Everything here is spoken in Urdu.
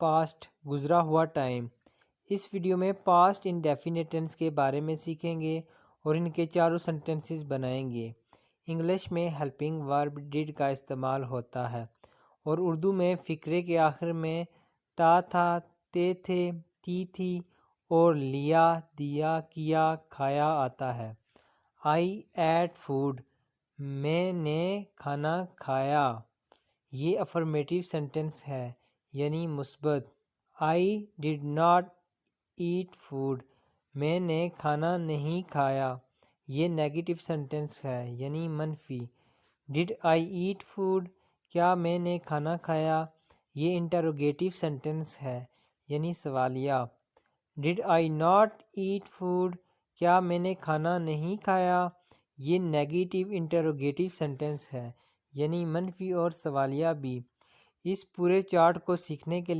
پاسٹ گزرا ہوا ٹائم۔ اس ویڈیو میں پاسٹ انڈیفینٹ ٹینس کے بارے میں سیکھیں گے اور ان کے چاروں سینٹنسز بنائیں گے۔ انگلش میں ہیلپنگ ورب ڈیڈ کا استعمال ہوتا ہے اور اردو میں فقرے کے آخر میں تا تھا، تے تھے، تی تھی اور لیا، دیا، کیا، کھایا آتا ہے۔ آئی ایٹ فوڈ، میں نے کھانا کھایا، یہ افرمیٹیو سینٹنس ہے یعنی مثبت۔ آئی ڈڈ ناٹ ایٹ فوڈ، میں نے کھانا نہیں کھایا، یہ نیگیٹو سینٹنس ہے یعنی منفی۔ ڈڈ آئی ایٹ فوڈ، کیا میں نے کھانا کھایا، یہ انٹروگیٹو سینٹنس ہے یعنی سوالیہ۔ ڈڈ آئی ناٹ ایٹ فوڈ، کیا میں نے کھانا نہیں کھایا، یہ نیگیٹو انٹروگیٹو سینٹنس ہے یعنی منفی اور سوالیہ بھی۔ اس پورے چارٹ کو سیکھنے کے لیے